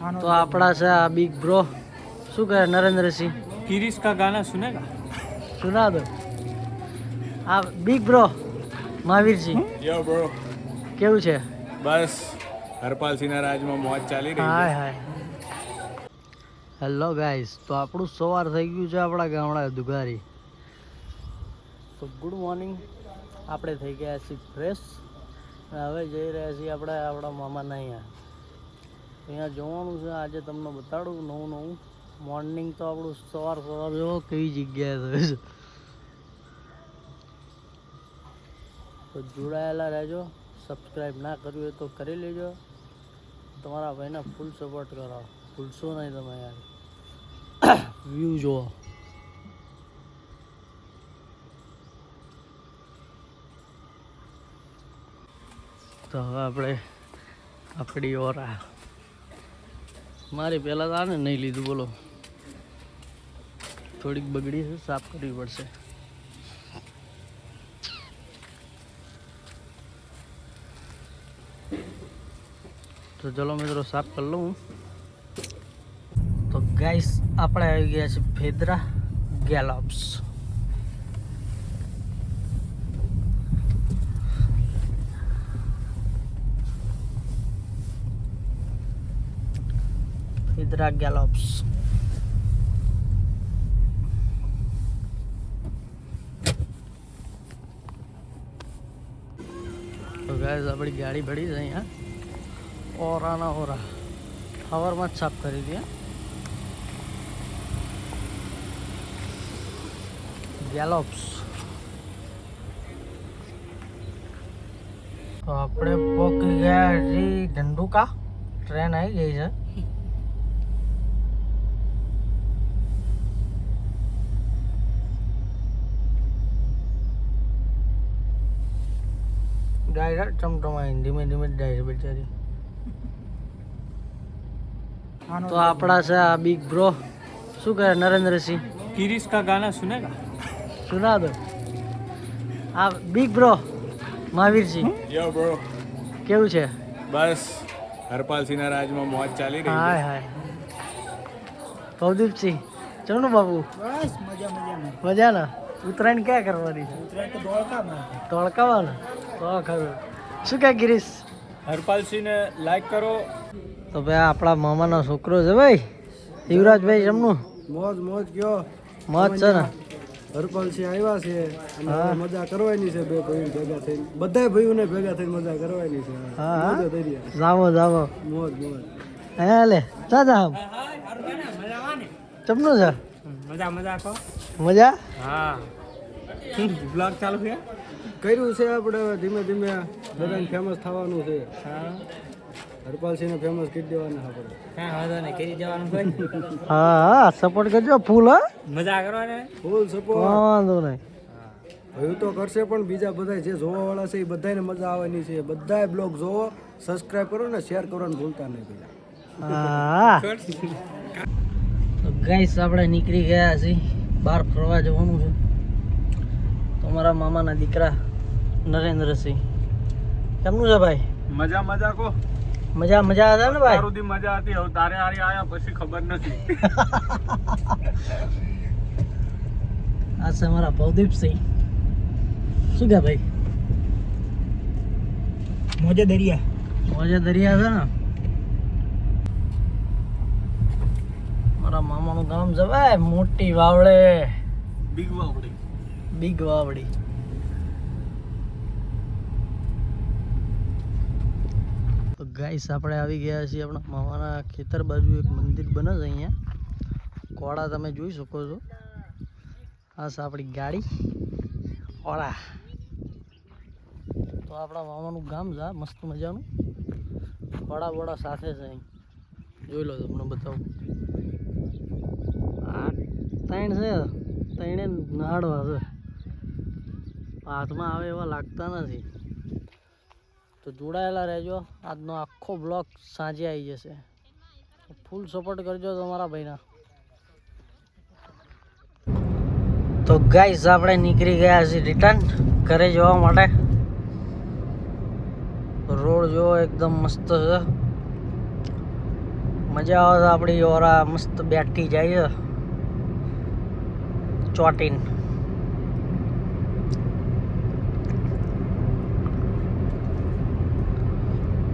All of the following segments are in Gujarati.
तो अपना से बिग ब्रो शू कहे नरेंद्र सिंह किरीश का गाना सुनेगा? सुना दो आप बिग ब्रो महावीर सिंह યો બ્રો કેવું છે બસ હરપાલસિંહના રાજમાં મોજ ચાલી રહી હાય છે. હાય હેલો ગાઈસ તો આપણું સવાર થઈ ગયું છે આપણા ગામડા દુગારી તો ગુડ મોર્નિંગ આપણે થઈ ગયા છીએ ફ્રેશ અને હવે જઈ રહ્યા છીએ આપણે આપણા મામાના અહીંયા જોવાનું છે આજે તમને બતાડું નવું નવું મોર્નિંગ તો આપણું સવાર જો કેવી જગ્યાએ થયું છે તો જોડાયેલા રહેજો સબસ્ક્રાઈબ ના કર્યું હોય તો કરી લેજો તમારા ભાઈને ફૂલ સપોર્ટ કરો ભૂલશો નહીં તમે યાર વ્યૂ જુઓ તો હવે આપણે આપણી ઓરા મારી પહેલાં તો આને નહીં લીધું બોલો થોડીક બગડી છે સાફ કરવી પડશે તો ચલો મિત્રો સાફ કરી લઉં તો ગાઈસ આપણે આવી ગયા છે ફેદરા ગેલોપ્સ ફેદરા ગેલોપ્સ તો ગાઈસ આપણી ગાડી પડી છે અહીંયા ઓરાના ઓરા સવારમાં જ સાફ કરી દે ગેલોપ્સ તો આપણે પહોંચી ગયા છીએ ધંધુકા ટ્રેન આવી ગઈ છે ડાયરેક્ટ ચમચમાઈને ધીમે ધીમે જ જાય છે બેચારી तो अपना से बिग ब्रो शू कहे नरेंद्र सिंह किरीश का गाना सुनेगा? सुना दो आप बिग ब्रो महावीर सिंह યો બ્રો કેવું છે બસ હરપાલસિંહના રાજમાં મોજ ચાલી રહી હાય છે. હાય ભવદીપ સિંહ ચમનું બાબુ બસ મજા મજામાં મજા ને ઉત્તરાયણ ક્યાં કરવાની છે ઉત્તરાયણ તો ધોળકામાં ધોળકાવાનું તો ખરું શું કહે ગિરીશ હરપાલસિંહને લાઈક કરો. તો ભાઈ આપણા મામાનો છોકરો છે ભાઈ યુવરાજભાઈ જમનું મોજ મોજ કયો મોજ છે ને હરપાલસિંહ આવ્યા છે અને હા. હવે મજા કરવાની છે બે ભાઈઓ ભેગા થઈને બધા ભાઈઓને ભેગા થઈને મજા કરવાની છે હા હા મોજ દરિયા જાવો જાવો મોજ મોજ હે લે જા જા ચમનું છે મજા મજા કહો. મજા હા બ્લોગ ચાલુ છે. કર્યું છે આપણે હવે ધીમે ધીમે બધાને ફેમસ થવાનું છે હરપાલસિંહને ફેમસ કરી દેવાના આપણે કાંઈ વાંધો નહીં, કરી જવાનું કોઈ. હા હા સપોર્ટ કરજો ફૂલ હા મજા કરવાને. ફૂલ સપોર્ટ વાંધો નહીં ભાઈ તો કરશે પણ બીજા બધા જે જોવા વાળા છે એ બધાને મજા આવવાની છે બધાય બ્લોગ જોવો સબસ્ક્રાઇબ કરો ને શેર કરવાનું ભૂલતા નહીં પેલા હા તો ગાઈસ આપણે નીકળી ગયા છીએ બહાર ફરવા જવાનું છે તો અમારા મામાના દીકરા નરેન્દ્રસિંહ કેમનું છે ભાઈ મજા મજા કહો. મજા મજા હતા ને ભાઈ તારું દી મજા હતી, હવે તારે હારી આયા પછી ખબર નથી. આ છે અમારા ભવદીપસિંહ શું કે ભાઈ મોજે દરિયા મોજે દરિયા છે ને મારા મામાનું ગામ છે ભાઈ મોટી વાવડે બિગ વાવડી. બિગ વાવડી તો ગાઈસ આપણે આવી ગયા છીએ આપણા મામાના ખેતર બાજુ એક મંદિર બને છે અહીંયા કોળા તમે જોઈ શકો છો આ છે આપણી ગાડી કોળા તો આપણા મામાનું ગામ છે આ મસ્ત મજાનું કોળા બોળા સાથે છે અહીં જોઈ લો તમને બતાવું આ ત્રણ છે ત્રણે નાડવા છે હાથમાં આવે એવા લાગતા નથી તો જોડાયેલા રહેજો આજનો આખો બ્લોગ સાંજે આવી જશે ફૂલ સપોર્ટ કરજો તમારા ભાઈના તો ગાઈસ આપણે નીકળી ગયા છીએ રિટર્ન ઘરે જવા માટે રોડ જો એકદમ મસ્ત છે મજા આવે છે આપણી ઓરા મસ્ત બેઠી જાય છે ચોટીન.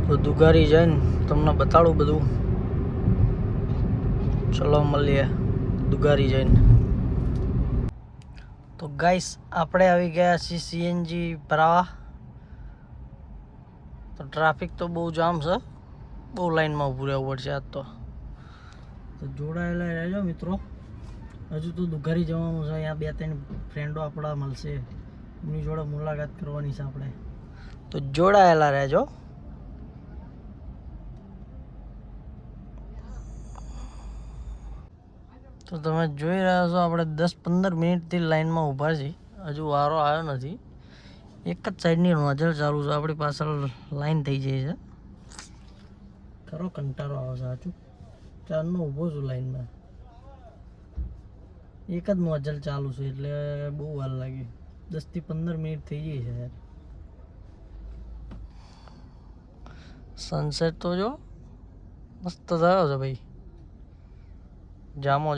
તો દુગારી જઈને તમને બતાડું બધું. ચલો મળીએ દુગારી જઈને. તો ગાઈસ આપણે આવી ગયા છીએ સીએનજી ભરાવા. તો ટ્રાફિક તો બહુ જામ છે, બહુ લાઈનમાં ઊભું રહેવું પડશે આજ તો. જોડાયેલા રહેજો મિત્રો. હજુ તો દુગારી જવાનું છે. અહીંયા 2-3 ફ્રેન્ડો આપણા મળશે, એમની જોડે મુલાકાત કરવાની છે આપણે. તો જોડાયેલા રહેજો. તો તમે જોઈ રહ્યા છો આપણે 10-15 મિનિટથી લાઈનમાં ઊભા છીએ, હજુ વારો આવ્યો નથી. એક જ સાઈડની નોઝલ ચાલુ છે, આપણી પાછળ લાઈન થઈ જાય છે. ખરો કંટાળો આવે છે સાચું. ચારનો ઊભો છું લાઈનમાં, એક જ નોઝલ ચાલુ છે એટલે બહુ વાર લાગી. 10-15 મિનિટ થઈ ગઈ છે યાર. સનસેટ તો જો મસ્ત થયો છે ભાઈ. જામો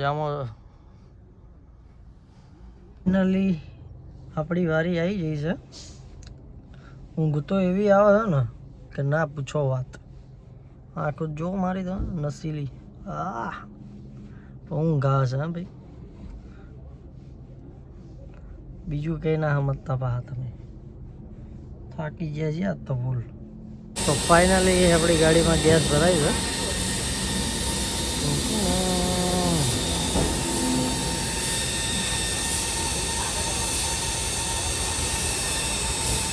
ફાઇનલી આપણી વારી આવી ગઈ છે. ઊંઘ તો એવી આવે છે ને કે ના પૂછો વાત. આંખો જો મારી તો નસીલી. ઊંઘ આવે છે હા ભાઈ. બીજું કંઈ ના સમજતા પા તમે. થાકી ગયા છે આજ તો ફૂલ. તો ફાઇનલી આપણી ગાડીમાં ગેસ ભરાય છે.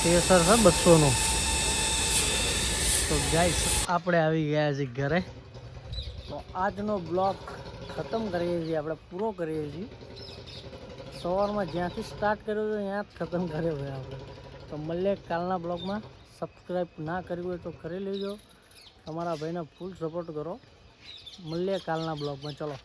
કેસર છે 200નું. તો ગાઈસ આપણે આવી ગયા છીએ ઘરે. તો આજનો બ્લોગ ખતમ કરીએ છીએ આપણે, પૂરો કરીએ છીએ. સવારમાં જ્યાંથી સ્ટાર્ટ કર્યો હતો ત્યાં જ ખતમ કર્યો હોય આપણે. તો મળીએ કાલના બ્લોગમાં. સબસ્ક્રાઈબ ના કર્યું હોય તો કરી લેજો. તમારા ભાઈને ફૂલ સપોર્ટ કરો. મળીએ કાલના બ્લોગમાં. ચલો.